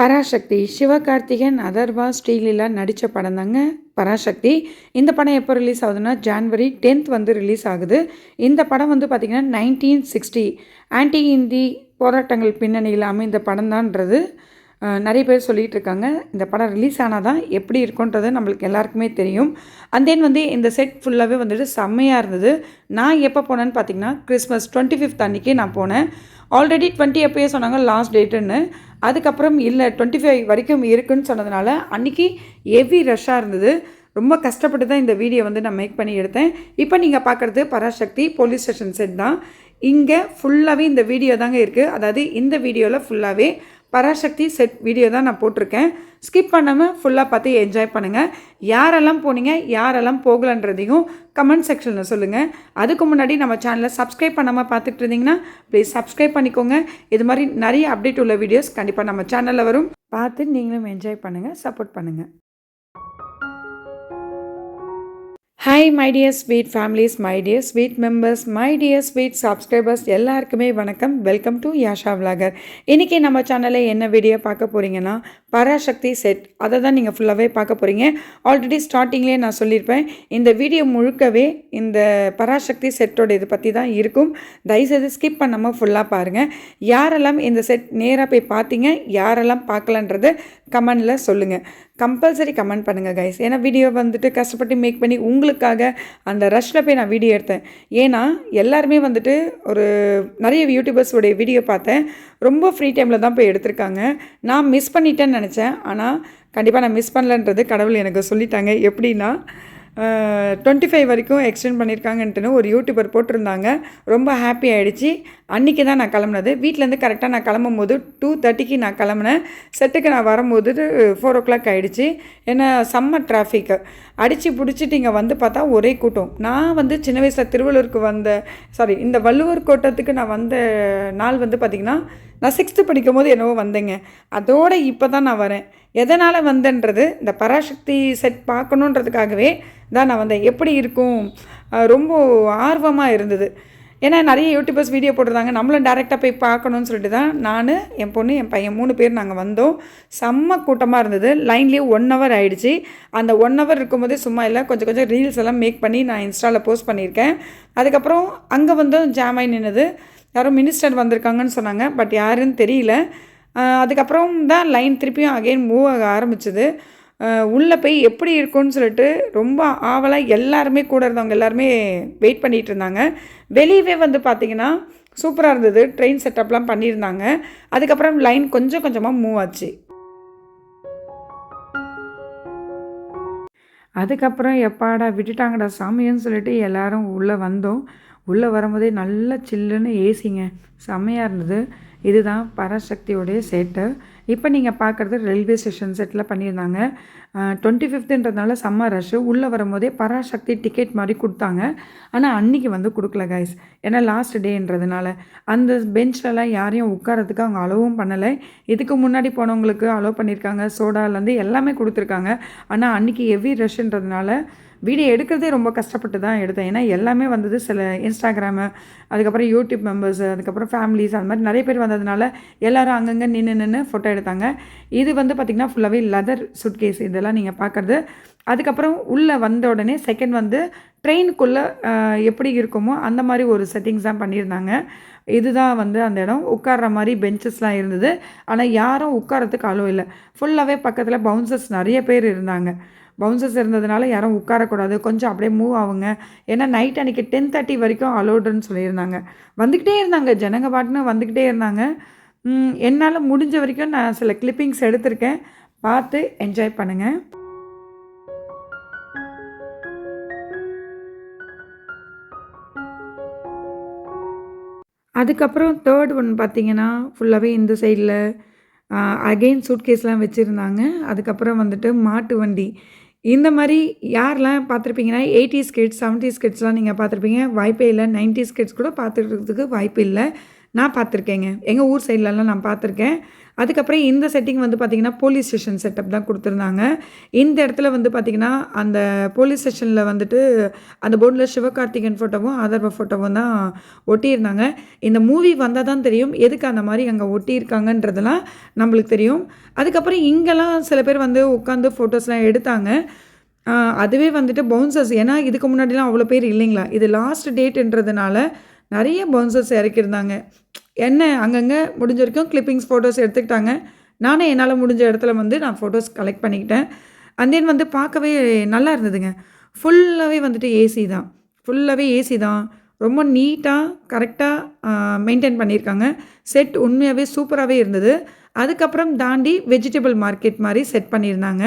பராசக்தி சிவகார்த்திகேயன், அதர்வா, ஸ்ரீலீலா நடித்த படம் தாங்க பராசக்தி. இந்த படம் எப்போ ரிலீஸ் ஆகுதுன்னா ஜான்வரி 10th வந்து ரிலீஸ் ஆகுது. இந்த படம் வந்து பார்த்திங்கன்னா 1960 ஆன்டி இந்தி போராட்டங்கள் பின்னணியில் அமைந்த படம் தான்ன்றது நிறைய பேர் சொல்லிகிட்டு இருக்காங்க. இந்த படம் ரிலீஸ் ஆனால் தான் எப்படி இருக்குன்றது நம்மளுக்கு எல்லாருக்குமே தெரியும். அண்ட் தென் வந்து இந்த செட் ஃபுல்லாகவே வந்துட்டு செம்மையாக இருந்தது. நான் எப்போ போனேன்னு பார்த்தீங்கன்னா கிறிஸ்மஸ் 25th அன்றைக்கி நான் போனேன். ஆல்ரெடி 20 எப்போயே சொன்னாங்க லாஸ்ட் டேட்டுன்னு. அதுக்கப்புறம் இல்லை 25 வரைக்கும் இருக்குன்னு சொன்னதுனால அன்றைக்கி ஹெவி ரஷ்ஷாக இருந்தது. ரொம்ப கஷ்டப்பட்டு தான் இந்த வீடியோ வந்து நான் மேக் பண்ணி எடுத்தேன். இப்போ நீங்கள் பார்க்குறது பராசக்தி போலீஸ் ஸ்டேஷன் செட் தான். இங்கே ஃபுல்லாகவே இந்த வீடியோ தாங்க இருக்குது. அதாவது இந்த வீடியோவில் ஃபுல்லாகவே பராசக்தி செட் வீடியோ தான் நான் போட்டிருக்கேன். ஸ்கிப் பண்ணாமல் ஃபுல்லாக பார்த்து என்ஜாய் பண்ணுங்கள். யாரெல்லாம் போனீங்க யாரெல்லாம் போகலன்றதையும் கமெண்ட் செக்ஷனில் சொல்லுங்கள். அதுக்கு முன்னாடி நம்ம சேனலை சப்ஸ்கிரைப் பண்ணாமல் பார்த்துட்டு இருந்தீங்கன்னா ப்ளீஸ் சப்ஸ்கிரைப் பண்ணிக்கோங்க. இது மாதிரி நிறைய அப்டேட் உள்ள வீடியோஸ் கண்டிப்பாக நம்ம சேனலில் வரும். பார்த்து நீங்களும் என்ஜாய் பண்ணுங்கள், சப்போர்ட் பண்ணுங்கள். Hi my dear sweet families, my dear sweet members, my dear sweet subscribers எல்லாருக்குமே வணக்கம். Welcome to Yasha vlogger. இன்றைக்கி நம்ம சேனலில் என்ன வீடியோ பார்க்க போகிறீங்கன்னா பராசக்தி செட், அதை தான் நீங்கள் ஃபுல்லாகவே பார்க்க போகிறீங்க. ஆல்ரெடி ஸ்டார்டிங்லேயே நான் சொல்லியிருப்பேன், இந்த வீடியோ முழுக்கவே இந்த பராசக்தி செட்டோட இது பற்றி தான் இருக்கும். தயவுசெய்து ஸ்கிப் பண்ணாமல் ஃபுல்லாக பாருங்கள். யாரெல்லாம் இந்த செட் நேராக போய் பார்த்தீங்க, யாரெல்லாம் பார்க்கலன்றது கமெண்டில் சொல்லுங்கள். கம்பல்சரி கமெண்ட் பண்ணுங்கள் கைஸ். ஏன்னா வீடியோ வந்துட்டு கஷ்டப்பட்டு மேக் பண்ணி உங்களுக்காக அந்த ரஷ்ஷில் போய் நான் வீடியோ எடுத்தேன். ஏன்னா எல்லாருமே வந்துட்டு ஒரு நிறைய யூடியூபர்ஸோடைய வீடியோ பார்த்தேன். ரொம்ப ஃப்ரீ டைமில் தான் போய் எடுத்திருக்காங்க. நான் மிஸ் பண்ணிட்டேன்னு நினச்சேன். ஆனால் கண்டிப்பாக நான் மிஸ் பண்ணலன்றது கடவுள் எனக்கு சொல்லிட்டாங்க. எப்படின்னா 25 வரைக்கும் எக்ஸ்டெண்ட் பண்ணியிருக்காங்கன்ட்டுன்னு ஒரு யூடியூபர் போட்டிருந்தாங்க. ரொம்ப ஹாப்பி ஆகிடுச்சு. அன்றைக்கி தான் நான் கிளம்புனது. வீட்டிலேருந்து கரெக்டாக நான் கிளம்பும் போது 2:30க்கு நான் கிளம்புனேன். செட்டுக்கு நான் வரும்போது 4 o'clock ஆகிடுச்சு. ஏன்னா சம்மர் டிராஃபிக்கு அடித்து பிடிச்சிட்டு இங்கே வந்து பார்த்தா ஒரே கூட்டம். நான் வந்து சின்ன வயசில் திருவள்ளூருக்கு இந்த வள்ளுவர் கோட்டத்துக்கு நான் வந்த நாள் வந்து பார்த்திங்கன்னா நான் 6th படிக்கும் போது என்னவோ வந்தேங்க. அதோடு இப்போ தான் நான் வரேன். எதனால் வந்தேன்றது இந்த பராசக்தி செட் பார்க்கணுன்றதுக்காகவே தான் நான் வந்தேன். எப்படி இருக்கும் ரொம்ப ஆர்வமாக இருந்தது. ஏன்னா நிறைய யூடியூபர்ஸ் வீடியோ போட்டிருந்தாங்க, நம்மளும் டேரெக்டாக போய் பார்க்கணுன்னு சொல்லிட்டு தான் நான், என் பொண்ணு, என் பையன் 3 பேர் நாங்கள் வந்தோம். செம்ம கூட்டமாக இருந்தது. லைன்லேயே 1 hour ஆகிடுச்சு. அந்த 1 hour இருக்கும்போதே சும்மா இல்லை, கொஞ்சம் ரீல்ஸ் எல்லாம் மேக் பண்ணி நான் இன்ஸ்டாவில் போஸ்ட் பண்ணியிருக்கேன். அதுக்கப்புறம் அங்கே வந்து ஜாம் ஆகி நின்றுது. யாரோ மினிஸ்டர் வந்திருக்காங்கன்னு சொன்னாங்க, பட் யாருன்னு தெரியல. அதுக்கப்புறம் தான் லைன் திருப்பியும் அகெயின் மூவ் ஆக ஆரம்பிச்சிது. உள்ளே போய் எப்படி இருக்கும்னு சொல்லிட்டு ரொம்ப ஆவலாக எல்லாருமே கூட இருந்தவங்க எல்லாருமே வெயிட் பண்ணிகிட்டு இருந்தாங்க. வெளியவே வந்து பார்த்திங்கன்னா சூப்பராக இருந்தது. ட்ரெயின் செட்டப்லாம் பண்ணியிருந்தாங்க. அதுக்கப்புறம் லைன் கொஞ்சம் கொஞ்சமாக மூவ் ஆச்சு. அதுக்கப்புறம் எப்பாடா விட்டுட்டாங்கடா சாமின்னு சொல்லிட்டு எல்லோரும் உள்ளே வந்தோம். உள்ளே வரும்போதே நல்ல சில்லுன்னு ஏசிங்க, செம்மையாக இருந்தது. இதுதான் பராசக்தியோடைய செட்டு. இப்போ நீங்கள் பார்க்குறது ரயில்வே ஸ்டேஷன் செட்டில் பண்ணியிருந்தாங்க. 25ன்றதுனால செம்ம ரஷ்ஷு. உள்ளே வரும்போதே பராசக்தி டிக்கெட் மாதிரி கொடுத்தாங்க. ஆனால் அன்றைக்கி வந்து கொடுக்கல கைஸ். ஏன்னா லாஸ்ட் டேன்றதுனால அந்த பெஞ்ச்லலாம் யாரையும் உட்காரத்துக்கு அவங்க அலோவும் பண்ணலை. இதுக்கு முன்னாடி போனவங்களுக்கு அலோவ் பண்ணியிருக்காங்க. சோடாலேருந்து எல்லாமே கொடுத்துருக்காங்க. ஆனால் அன்றைக்கி ஹெவி ரஷ்ன்றதுனால வீடியோ எடுக்கிறதே ரொம்ப கஷ்டப்பட்டு தான் எடுத்தேன். ஏன்னா எல்லாமே வந்தது சில இன்ஸ்டாகிராமு, அதுக்கப்புறம் யூடியூப் மெம்பர்ஸு, அதுக்கப்புறம் ஃபேமிலிஸ், அந்த மாதிரி நிறைய பேர் வந்ததுனால எல்லோரும் அங்கங்கே நின்று ஃபோட்டோ எடுத்தாங்க. இது வந்து பார்த்திங்கன்னா ஃபுல்லாகவே லெதர் சுட்கேஸ் இதெல்லாம் நீங்கள் பார்க்குறது. அதுக்கப்புறம் உள்ளே வந்த உடனே செகண்ட் வந்து ட்ரெயினுக்குள்ளே எப்படி இருக்குமோ அந்த மாதிரி ஒரு செட்டிங்ஸ் தான் பண்ணியிருந்தாங்க. இதுதான் வந்து அந்த இடம். உட்கார்ற மாதிரி பெஞ்சஸ்லாம் இருந்தது. ஆனால் யாரும் உட்காரத்துக்கு அலோ இல்லை. ஃபுல்லாகவே பக்கத்தில் பவுன்சர்ஸ் நிறைய பேர் இருந்தாங்க. பவுன்சர்ஸ் இருந்ததுனால யாரும் உட்காரக்கூடாது, கொஞ்சம் அப்படியே மூவ் ஆகுங்க. ஏன்னா நைட் அன்றைக்கி 10:30 வரைக்கும் அலோடுன்னு சொல்லியிருந்தாங்க. வந்துக்கிட்டே இருந்தாங்க ஜனங்க, பாட்டுன்னு வந்துக்கிட்டே இருந்தாங்க. என்னால் முடிஞ்ச வரைக்கும் நான் சில கிளிப்பிங்ஸ் எடுத்திருக்கேன். பார்த்து என்ஜாய் பண்ணுங்கள். அதுக்கப்புறம் தேர்ட் ஒன் பார்த்திங்கன்னா ஃபுல்லாகவே இந்த சைடில் அகெயின் சூட்கேஸ்லாம் வச்சுருந்தாங்க. அதுக்கப்புறம் வந்துட்டு மாட்டு வண்டி, இந்த மாதிரி யாரெல்லாம் பார்த்துருப்பீங்கன்னா 80s கிட்ஸ் 70s கிட்ஸ்லாம் நீங்கள் பார்த்துருப்பீங்க. வாய்ப்பே இல்லை. 90s கிட்ஸ் கூட பார்த்துக்கிறதுக்கு வாய்ப்பு இல்லை. நான் பார்த்துருக்கேங்க. எங்கள் ஊர் சைட்லலாம் நான் பார்த்துருக்கேன். அதுக்கப்புறம் இந்த செட்டிங் வந்து பார்த்திங்கன்னா போலீஸ் ஸ்டேஷன் செட்டப் தான் கொடுத்துருந்தாங்க. இந்த இடத்துல வந்து பார்த்திங்கன்னா அந்த போலீஸ் ஸ்டேஷனில் வந்துட்டு அந்த போர்டில் சிவகார்த்திகேயன் ஃபோட்டோவும் ஆதர்வா ஃபோட்டோவும் தான் ஒட்டியிருந்தாங்க. இந்த மூவி வந்தால் தான் தெரியும் எதுக்கு அந்த மாதிரி அங்கே ஒட்டியிருக்காங்கன்றதெல்லாம் நம்மளுக்கு தெரியும். அதுக்கப்புறம் இங்கெல்லாம் சில பேர் வந்து உட்காந்து ஃபோட்டோஸ்லாம் எடுத்தாங்க. அதுவே வந்துட்டு பவுன்சர்ஸ், ஏன்னா இதுக்கு முன்னாடிலாம் அவ்வளோ பேர் இல்லைங்களா, இது லாஸ்ட் டேட்டுன்றதுனால நிறைய பவுன்சர்ஸ் இறக்கியிருந்தாங்க. என்ன அங்கங்கே முடிஞ்ச வரைக்கும் கிளிப்பிங்ஸ் ஃபோட்டோஸ் எடுத்துக்கிட்டாங்க. நானே என்னால் முடிஞ்ச இடத்துல வந்து நான் ஃபோட்டோஸ் கலெக்ட் பண்ணிக்கிட்டேன். அண்ட் தென் வந்து பார்க்கவே நல்லா இருந்ததுங்க. ஃபுல்லாகவே வந்துட்டு ஏசி தான், ஃபுல்லாகவே ஏசி தான். ரொம்ப நீட்டாக கரெக்டாக மெயின்டைன் பண்ணியிருக்காங்க. செட் உண்மையாகவே சூப்பராகவே இருந்தது. அதுக்கப்புறம் தாண்டி வெஜிடபிள் மார்க்கெட் மாதிரி செட் பண்ணியிருந்தாங்க.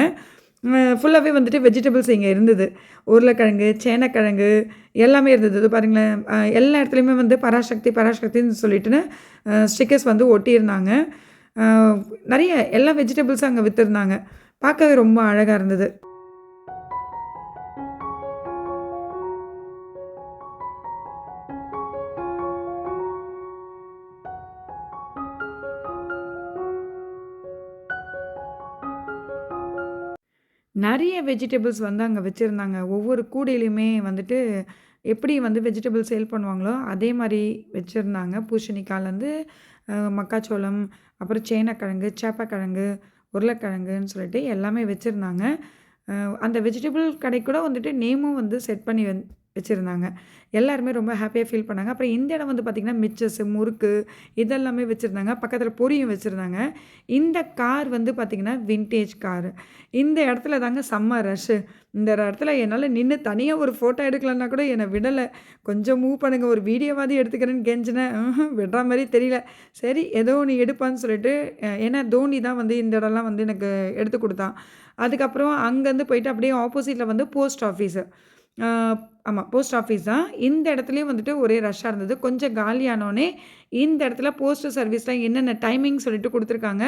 ஃபுல்லாகவே வந்துட்டு வெஜிடபிள்ஸ் இங்கே இருந்தது. உருளைக்கிழங்கு, சேனக்கிழங்கு எல்லாமே இருந்தது. இது பாருங்களேன், எல்லா இடத்துலையுமே வந்து பராசக்தி பராசக்தின்னு சொல்லிட்டுன்னு ஸ்டிக்கர்ஸ் வந்து ஒட்டியிருந்தாங்க. நிறைய எல்லா வெஜிடபிள்ஸும் அங்கே விற்றுருந்தாங்க. பார்க்கவே ரொம்ப அழகாக இருந்தது. நிறைய வெஜிடபிள்ஸ் வந்து அங்கே வச்சுருந்தாங்க. ஒவ்வொரு கூடையிலையுமே வந்துட்டு எப்படி வந்து வெஜிடபிள் சேல் பண்ணுவாங்களோ அதே மாதிரி வச்சுருந்தாங்க. பூசணிக்காய்லேருந்து மக்காச்சோளம், அப்புறம் சேனக்கிழங்கு, சேப்பக்கிழங்கு, உருளைக்கிழங்குன்னு சொல்லிட்டு எல்லாமே வச்சுருந்தாங்க. அந்த வெஜிடபிள் கடைக்கு கூட வந்துட்டு நேமும் வந்து செட் பண்ணி வச்சுருந்தாங்க. எல்லாருமே ரொம்ப ஹாப்பியாக ஃபீல் பண்ணாங்க. அப்புறம் இந்த இடம் வந்து பார்த்திங்கன்னா மிச்சஸ்ஸு, முறுக்கு இதெல்லாமே வச்சுருந்தாங்க. பக்கத்தில் பொரியும் வச்சுருந்தாங்க. இந்த கார் வந்து பார்த்திங்கன்னா வின்டேஜ் காரு. இந்த இடத்துல தாங்க செம்ம ரஷ்ஷு. இந்த இடத்துல என்னால் நின்று தனியாக ஒரு ஃபோட்டோ எடுக்கலன்னா கூட என்னை விடலை. கொஞ்சம் மூவ் பண்ணுங்கள், ஒரு வீடியோவாவது எடுத்துக்கிறேன்னு கெஞ்சினேன். விடுற மாதிரி தெரியல. சரி ஏதோ ஒன்று எடுப்பான்னு சொல்லிட்டு, ஏன்னா தோனி தான் வந்து இந்த இடம்லாம் வந்து எனக்கு எடுத்து கொடுத்தான். அதுக்கப்புறம் அங்கேருந்து போயிட்டு அப்படியே ஆப்போசிட்டில் வந்து போஸ்ட் ஆஃபீஸு. ஆமாம், போஸ்ட் ஆஃபீஸ் தான். இந்த இடத்துலையும் வந்துட்டு ஒரே ரஷ்ஷாக இருந்தது. கொஞ்சம் காலியானோடனே இந்த இடத்துல போஸ்டல் சர்வீஸ்லாம் என்னென்ன டைமிங் சொல்லிட்டு கொடுத்துருக்காங்க.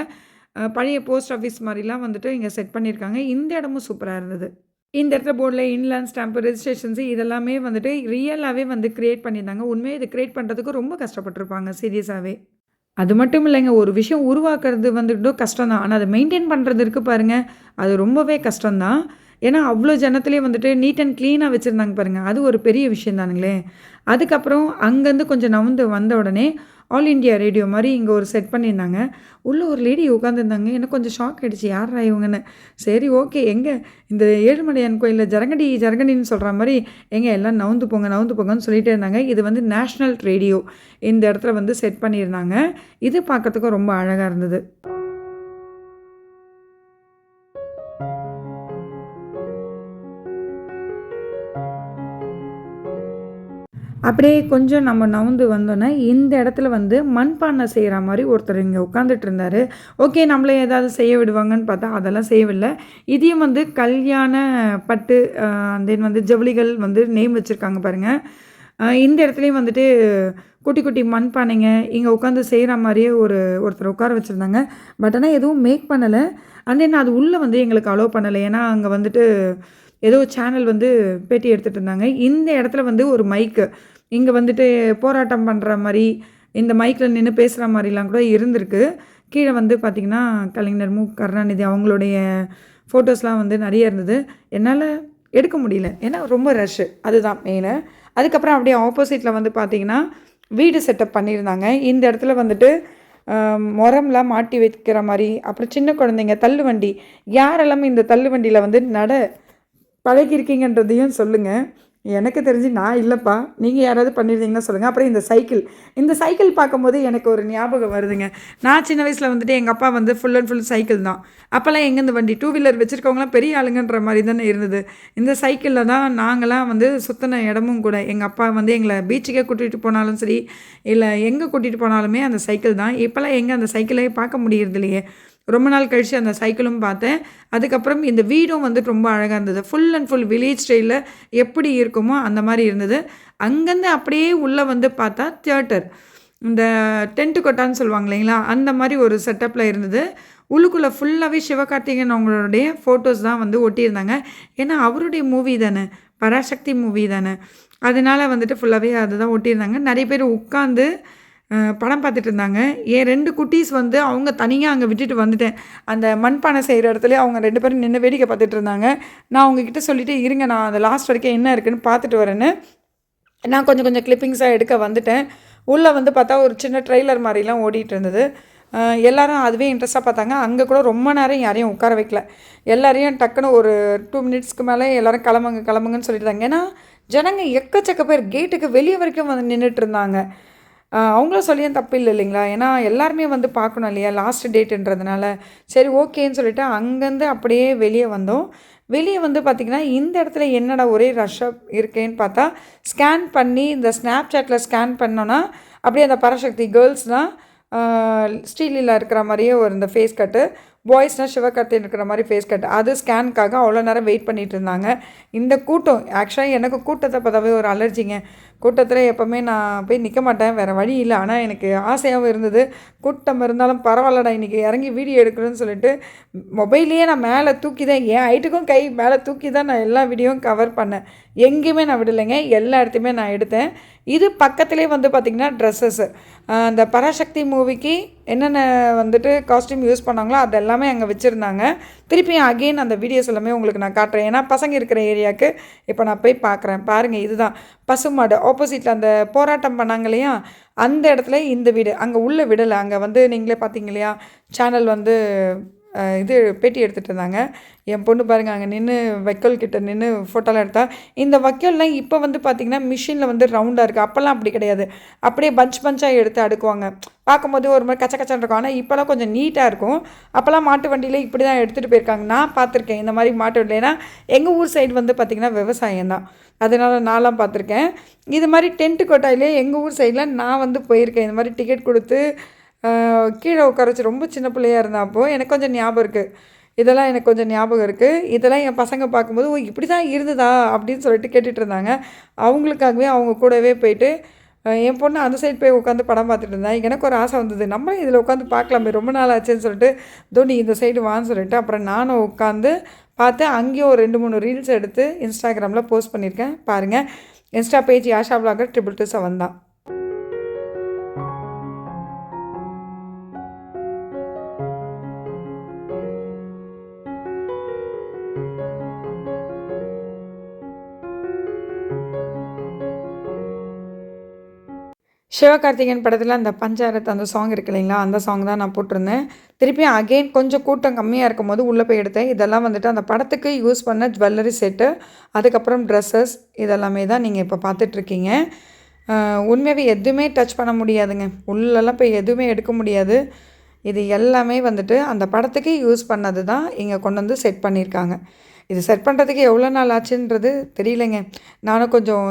பழைய போஸ்ட் ஆஃபீஸ் மாதிரிலாம் வந்துட்டு இங்கே செட் பண்ணியிருக்காங்க. இந்த இடமும் சூப்பராக இருந்தது. இந்த இடத்துல போர்டில் இன்லேண்ட் ஸ்டாம்ப்பு, ரெஜிஸ்ட்ரேஷன்ஸு இதெல்லாமே வந்துட்டு ரியலாகவே வந்து க்ரியேட் பண்ணியிருந்தாங்க. உண்மையாக இது க்ரியேட் பண்ணுறதுக்கு ரொம்ப கஷ்டப்பட்டுருப்பாங்க சீரியஸாகவே. அது மட்டும் இல்லைங்க, ஒரு விஷயம் உருவாக்குறது வந்துட்டு கஷ்டம் தான். ஆனால் அதை மெயின்டைன் பண்ணுறது இருக்குது பாருங்கள், அது ரொம்பவே கஷ்டம்தான். ஏன்னா அவ்வளோ ஜனத்துலேயே வந்துட்டு நீட் அண்ட் க்ளீனாக வச்சுருந்தாங்க பாருங்கள், அது ஒரு பெரிய விஷயம் தானுங்களே. அதுக்கப்புறம் அங்கேருந்து கொஞ்சம் நவுந்து வந்த உடனே ஆல் இண்டியா ரேடியோ மாதிரி இங்கே ஒரு செட் பண்ணியிருந்தாங்க. உள்ளே ஒரு லேடி உட்காந்துருந்தாங்க. எனக்கு கொஞ்சம் ஷாக் ஆகிடுச்சு, யாரா இவங்கன்னு. சரி ஓகே, எங்கே இந்த ஏழுமலையான் கோயிலில் ஜரங்கடி ஜரங்கடின்னு சொல்கிற மாதிரி எங்கே எல்லாம் நவுந்து போங்கன்னு சொல்லிகிட்டே இருந்தாங்க. இது வந்து நேஷ்னல் ரேடியோ இந்த இடத்துல வந்து செட் பண்ணியிருந்தாங்க. இது பார்க்கறதுக்கும் ரொம்ப அழகாக இருந்தது. அப்படியே கொஞ்சம் நம்ம நவுந்து வந்தோன்னே இந்த இடத்துல வந்து மண்பானை செய்கிற மாதிரி ஒருத்தர் இங்கே உட்காந்துட்டு இருந்தார். ஓகே, நம்மளே ஏதாவது செய்ய விடுவாங்கன்னு பார்த்தா அதெல்லாம் செய்யவில்லை. இதையும் வந்து கல்யாண பட்டு தென் வந்து ஜவுளிகள் வந்து நேம் வச்சுருக்காங்க பாருங்கள். இந்த இடத்துலையும் வந்துட்டு குட்டி குட்டி மண்பானைங்க இங்கே உட்காந்து செய்கிற மாதிரியே ஒருத்தர் உட்கார வச்சுருந்தாங்க. பட் ஆனால் எதுவும் மேக் பண்ணலை. அண்ட் தென் அது உள்ளே வந்து எங்களுக்கு அலோவ் பண்ணலை. ஏன்னா அங்கே வந்துட்டு ஏதோ சேனல் வந்து பேட்டி எடுத்துகிட்டு இருந்தாங்க. இந்த இடத்துல வந்து ஒரு மைக்கு இங்கே வந்துட்டு போராட்டம் பண்ணுற மாதிரி இந்த மைக்கில் நின்று பேசுகிற மாதிரிலாம் கூட இருந்திருக்கு. கீழே வந்து பார்த்திங்கன்னா கலைஞர் மு கருணாநிதி அவங்களுடைய ஃபோட்டோஸ்லாம் வந்து நிறைய இருந்தது. என்னால் எடுக்க முடியல, ஏன்னா ரொம்ப ரஷ்ஷு, அதுதான் மெயினு. அதுக்கப்புறம் அப்படியே ஆப்போசிட்டில் வந்து பார்த்திங்கன்னா வீடு செட்டப் பண்ணியிருந்தாங்க. இந்த இடத்துல வந்துட்டு முரம்லாம் மாட்டி வைக்கிற மாதிரி, அப்புறம் சின்ன குழந்தைங்க தள்ளுவண்டி, யாரெல்லாமே இந்த தள்ளுவண்டியில் வந்து பழகிருக்கீங்கன்றதையும் சொல்லுங்கள். எனக்கு தெரிஞ்சு நான் இல்லைப்பா, நீங்கள் யாராவது பண்ணியிருந்தீங்கன்னா சொல்லுங்கள். அப்புறம் இந்த சைக்கிள் பார்க்கும்போது எனக்கு ஒரு ஞாபகம் வருதுங்க. நான் சின்ன வயசில் வந்துட்டு எங்கள் அப்பா வந்து ஃபுல் அண்ட் ஃபுல் சைக்கிள் தான். அப்போல்லாம் எங்கேருந்து வண்டி, டூ வீலர் வச்சுருக்கவங்களாம் பெரிய ஆளுங்கன்ற மாதிரி தானே இருந்தது. இந்த சைக்கிளில் தான் நாங்களாம் வந்து சுற்றின இடமும் கூட. எங்கள் அப்பா வந்து எங்களை பீச்சுக்கே கூட்டிகிட்டு போனாலும் சரி, இல்லை எங்கே கூட்டிகிட்டு போனாலுமே அந்த சைக்கிள் தான். இப்போல்லாம் எங்கே அந்த சைக்கிளே பார்க்க முடியறது இல்லையே. ரொம்ப நாள் கழித்து அந்த சைக்கிளும் பார்த்தேன். அதுக்கப்புறம் இந்த வீடும் வந்து ரொம்ப அழகாக இருந்தது. ஃபுல் அண்ட் ஃபுல் வில்லேஜ் ஸ்டைலில் எப்படி இருக்குமோ அந்த மாதிரி இருந்தது. அங்கேருந்து அப்படியே உள்ளே வந்து பார்த்தா தியேட்டர், இந்த டென்ட்டு கொட்டான்னு சொல்லுவாங்க இல்லைங்களா, அந்த மாதிரி ஒரு செட்டப்பில் இருந்தது. உள்ளுக்குள்ளே ஃபுல்லாகவே சிவகார்த்திகேயன் அவங்களுடைய ஃபோட்டோஸ் தான் வந்து ஒட்டியிருந்தாங்க. ஏன்னா அவருடைய மூவி தானே, பராசக்தி மூவி தானே, அதனால் வந்துட்டு ஃபுல்லாகவே அதுதான் ஒட்டியிருந்தாங்க. நிறைய பேர் உட்காந்து படம் பார்த்துட்டு இருந்தாங்க. என் 2 குட்டீஸ் வந்து அவங்க தனியா அங்க விட்டுட்டு வந்துட்டேன். அந்த மண்பானை செய்ற இடத்துலயே அவங்க 2 பேரும் நின்னு வேடிக்கை பார்த்துட்டு இருந்தாங்க. நான் அவங்ககிட்ட சொல்லிட்டு, "இருங்க நான் அந்த லாஸ்ட் வரைக்கும் என்ன இருக்குன்னு பார்த்துட்டு வரேன்னு" நான் கொஞ்சம் கொஞ்சம் கிளிப்பிங்ஸா எடுக்க வந்துட்டேன். உள்ள வந்து பார்த்தா ஒரு சின்ன ட்ரெய்லர் மாரிலாம் ஓடிட்டு இருந்தது. எல்லாரும் அதுவே இன்ட்ரெஸ்ட்டா பார்த்தாங்க. அங்க கூட ரொம்ப நேரம் யாரையும் உட்கார வைக்கல. எல்லாரையும் டக்குனு ஒரு 2 மினிட்ஸ்க்கு மேல எல்லாரும் கிளம்புங்க கிளம்புங்கன்னு சொல்லிட்டாங்க. ஏன்னா, ஜனங்க எக்கச்சக்க பேர் கேட்டுக்கு வெளிய வரைக்கும் வந்து நின்னுட்டு இருந்தாங்க. அவங்களும் சொல்லியும் தப்பு இல்லைங்களா? ஏன்னா எல்லாருமே வந்து பார்க்கணும் இல்லையா? லாஸ்ட் டேட்டுன்றதுனால. சரி ஓகேன்னு சொல்லிட்டு அங்கேருந்து அப்படியே வெளிய வந்தோம். வெளிய வந்து பார்த்திங்கன்னா, இந்த இடத்துல என்னடா ஒரே ரஷ்ஷா இருக்கேன்னு பார்த்தா, ஸ்கேன் பண்ணி இந்த Snapchatல ஸ்கேன் பண்ணோன்னா, அப்படியே அந்த பராசக்தி கேர்ள்ஸ்லாம் ஸ்ரீலீலா இருக்கிற மாரியே ஒரு இந்த ஃபேஸ் கட்டு, பாய்ஸ்னால் சிவகார்த்திகேயன் இருக்கிற மாதிரி ஃபேஸ் கட், அது ஸ்கேனுக்காக அவ்வளோ நேரம் வெயிட் பண்ணிகிட்டு இருந்தாங்க. இந்த கூட்டம் ஆக்சுவலாக எனக்கு கூட்டத்தை பார்த்தாவே ஒரு அலர்ஜிங்க. கூட்டத்தில் எப்போவுமே நான் போய் நிற்க மாட்டேன், வேறு வழி இல்லை. ஆனால் எனக்கு ஆசையாகவும் இருந்தது. கூட்டம் இருந்தாலும் பரவாயில்லடா இன்றைக்கி இறங்கி வீடியோ எடுக்கணும்னு சொல்லிட்டு மொபைல்லையே நான் மேலே தூக்கி தான், என் ஹைட்டுக்கும் கை மேலே தூக்கி தான் நான் எல்லா வீடியோவும் கவர் பண்ணேன். எங்கேயுமே நான் விடலைங்க, எல்லா இடத்தையுமே நான் எடுத்தேன். இது பக்கத்துலேயே வந்து பார்த்திங்கன்னா ட்ரெஸ்ஸஸ்ஸு, அந்த பராசக்தி மூவிக்கு என்னென்ன வந்துட்டு காஸ்ட்யூம் யூஸ் பண்ணாங்களோ அது எல்லாமே அங்கே வச்சுருந்தாங்க. திருப்பியும் அகெயின் அந்த வீடியோஸ் எல்லாமே உங்களுக்கு நான் காட்டுறேன். ஏன்னா பசங்க இருக்கிற ஏரியாவுக்கு இப்போ நான் போய் பார்க்குறேன். பாருங்கள், இதுதான் பசுமாடு ஆப்போசிட்டில் அந்த போராட்டம் பண்ணாங்க இல்லையா, அந்த இடத்துல இந்த வீடு. அங்கே உள்ளே விடலை. அங்கே வந்து நீங்களே பார்த்தீங்க இல்லையா, சேனல் வந்து இது பேட்டி எடுத்துகிட்டு இருந்தாங்க. என் பொண்ணு பாருங்கள் அங்கே நின்று வைக்கோல் கிட்ட நின்று ஃபோட்டோலாம் எடுத்தா. இந்த வைக்கோல்லாம் இப்போ வந்து பார்த்திங்கன்னா மிஷினில் வந்து ரவுண்டாக இருக்குது. அப்போல்லாம் அப்படி கிடையாது. அப்படியே பஞ்சாக எடுத்து அடுக்குவாங்க. பார்க்கும்போது ஒரு மாதிரி கச்ச கச்சான் இருக்கும். ஆனால் இப்போலாம் கொஞ்சம் நீட்டாக இருக்கும். அப்போல்லாம் மாட்டு வண்டியில் இப்படி தான் எடுத்துகிட்டு போயிருக்காங்க. நான் பார்த்துருக்கேன் இந்த மாதிரி மாட்டு வண்டியில். ஏன்னா எங்கள் ஊர் சைடு வந்து பார்த்திங்கன்னா விவசாயம் தான், அதனால் நான்லாம் பார்த்துருக்கேன். இது மாதிரி டென்ட்டு கொட்டாயிலே எங்கள் ஊர் சைடில் நான் வந்து போயிருக்கேன். இந்த மாதிரி டிக்கெட் கொடுத்து கீழே உட்கார வச்சு, ரொம்ப சின்ன பிள்ளையாக இருந்தேன் அப்போது. எனக்கு கொஞ்சம் ஞாபகம் இருக்குது. இதெல்லாம் எனக்கு கொஞ்சம் ஞாபகம் இருக்குது. இதெல்லாம் என் பசங்க பார்க்கும்போது, ஓ இப்படி தான் இருந்ததா அப்படின்னு சொல்லிட்டு கேட்டுட்டு இருந்தாங்க. அவங்களுக்காகவே அவங்க கூடவே போயிட்டு என் பொண்ணு அந்த சைடு போய் உட்காந்து படம் பார்த்துட்டு இருந்தேன். எனக்கு ஒரு ஆசை வந்தது, நம்மளும் இதில் உட்காந்து பார்க்கலாமே, ரொம்ப நாள் ஆச்சுன்னு சொல்லிட்டு தோனி இந்த சைடு வான்னு சொல்லிட்டு அப்புறம் நானும் உட்காந்து பார்த்து அங்கேயும் ஒரு 2-3 ரீல்ஸ் எடுத்து இன்ஸ்டாகிராமில் போஸ்ட் பண்ணியிருக்கேன். பாருங்கள், இன்ஸ்டா பேஜ் யாஷா விலாகர் 222 தான். சிவகார்த்திகேயன் படத்தில் அந்த பஞ்சாரத் அந்த சாங் இருக்கு இல்லைங்களா, அந்த சாங் தான் நான் போட்டிருந்தேன். திருப்பியும் அகெயின் கொஞ்சம் கூட்டம் கம்மியாக இருக்கும் போது உள்ளே போய் எடுத்தேன். இதெல்லாம் வந்துட்டு அந்த படத்துக்கு யூஸ் பண்ண ஜுவல்லரி செட்டு, அதுக்கப்புறம் ட்ரெஸ்ஸஸ், இதெல்லாமே தான் நீங்கள் இப்போ பார்த்துட்ருக்கீங்க. உண்மையாகவே எதுவுமே டச் பண்ண முடியாதுங்க. உள்ளெல்லாம் போய் எதுவுமே எடுக்க முடியாது. இது எல்லாமே வந்துட்டு அந்த படத்துக்கு யூஸ் பண்ணது தான் இங்கே கொண்டு வந்து செட் பண்ணியிருக்காங்க. இது செட் பண்ணுறதுக்கு எவ்வளோ நாள் ஆச்சுன்றது தெரியலைங்க. நானும் கொஞ்சம்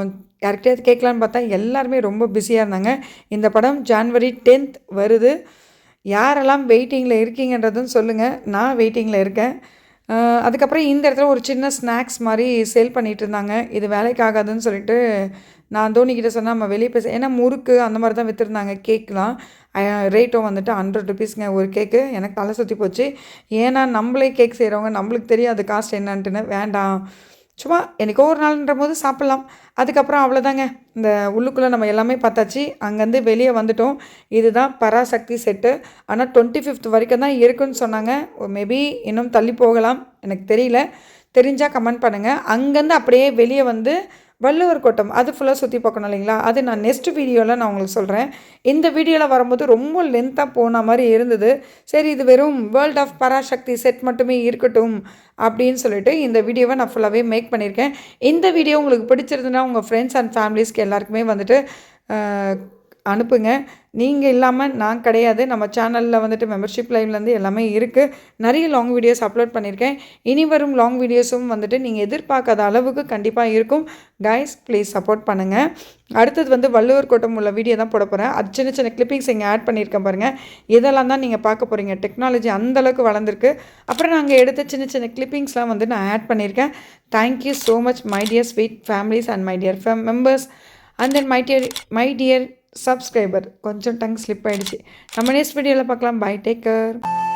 யார்கிட்டயாவது கேட்கலான்னு பார்த்தா எல்லாருமே ரொம்ப பிஸியாக இருந்தாங்க. இந்த படம் ஜான்வரி 10th வருது. யாரெல்லாம் வெயிட்டிங்கில் இருக்கீங்கன்றதும் சொல்லுங்கள். நான் வெயிட்டிங்கில் இருக்கேன். அதுக்கப்புறம் இந்த இடத்துல ஒரு சின்ன ஸ்நாக்ஸ் மாதிரி சேல் பண்ணிகிட்டு இருந்தாங்க. இது வேலைக்கு ஆகாதுன்னு சொல்லிட்டு நான் தோனிக்கிட்ட சொன்னால் நம்ம வெளியே பேச, ஏன்னா முறுக்கு அந்த மாதிரி தான் விற்றுருந்தாங்க. கேக்லாம் ரேட்டும் வந்துட்டு 100 ருபீஸுங்க ஒரு கேக்கு. எனக்கு தலை சுற்றி போச்சு. ஏன்னா நம்மளே கேக் செய்கிறவங்க, நம்மளுக்கு தெரியாது காஸ்ட் என்னன்ட்டுன்னு. வேண்டாம், சும்மா என்றைக்கோ ஒரு நாள்ன்ற போது சாப்பிட்லாம். அதுக்கப்புறம் அவ்வளோதாங்க, இந்த உள்ளுக்குள்ளே நம்ம எல்லாமே பார்த்தாச்சு. அங்கேருந்து வெளியே வந்துட்டோம். இதுதான் பராசக்தி செட்டு. ஆனால் 25th வரைக்கும் தான் இருக்குன்னு சொன்னாங்க. மேபி இன்னும் தள்ளி போகலாம், எனக்கு தெரியல. தெரிஞ்சால் கமெண்ட் பண்ணுங்கள். அங்கேருந்து அப்படியே வெளியே வந்து வள்ளுவர் கோட்டம் அது ஃபுல்லாக சுற்றி பார்க்கணும் இல்லைங்களா, அது நான் நெக்ஸ்ட் வீடியோவில் நான் உங்களுக்கு சொல்கிறேன். இந்த வீடியோவில் வரும்போது ரொம்ப லென்த்தாக போன மாதிரி இருந்தது. சரி, இது வெறும் வேர்ல்ட் ஆஃப் பராசக்தி செட் மட்டுமே இருக்கட்டும் அப்படின்னு சொல்லிட்டு இந்த வீடியோவை நான் ஃபுல்லாகவே மேக் பண்ணியிருக்கேன். இந்த வீடியோ உங்களுக்கு பிடிச்சிருந்துன்னா உங்கள் ஃப்ரெண்ட்ஸ் அண்ட் ஃபேமிலிஸ்க்கு எல்லாருக்குமே வந்துட்டு அனுப்புங்க. நீங்கள் இல்லாமல் நான் கிடையாது. நம்ம சேனலில் வந்துட்டு மெம்பர்ஷிப் லைவ்லேருந்து எல்லாமே இருக்குது. நிறைய லாங் வீடியோஸ் அப்லோட் பண்ணியிருக்கேன். இனி வரும் லாங் வீடியோஸும் வந்துட்டு நீங்கள் எதிர்பார்க்காத அளவுக்கு கண்டிப்பாக இருக்கும். கைஸ் ப்ளீஸ் சப்போர்ட் பண்ணுங்கள். அடுத்தது வந்து வள்ளுவர் கோட்டம் உள்ள வீடியோ தான் போட போகிறேன். அது சின்ன சின்ன கிளிப்பிங்ஸ் இங்கே ஆட் பண்ணியிருக்கேன் பாருங்கள். இதெல்லாம் தான் நீங்கள் பார்க்க போகிறீங்க. டெக்னாலஜி அந்தளவுக்கு வளர்ந்துருக்கு. அப்புறம் நாங்கள் எடுத்த சின்ன சின்ன கிளிப்பிங்ஸ்லாம் வந்து நான் ஆட் பண்ணியிருக்கேன். Thank you so much my dear sweet families and my dear members and then my dear subscriber. கொஞ்சம் டங் ஸ்லிப் ஆகிடுச்சு. நம்ம நெக்ஸ்ட் வீடியோவில் பார்க்கலாம். Bye, take care.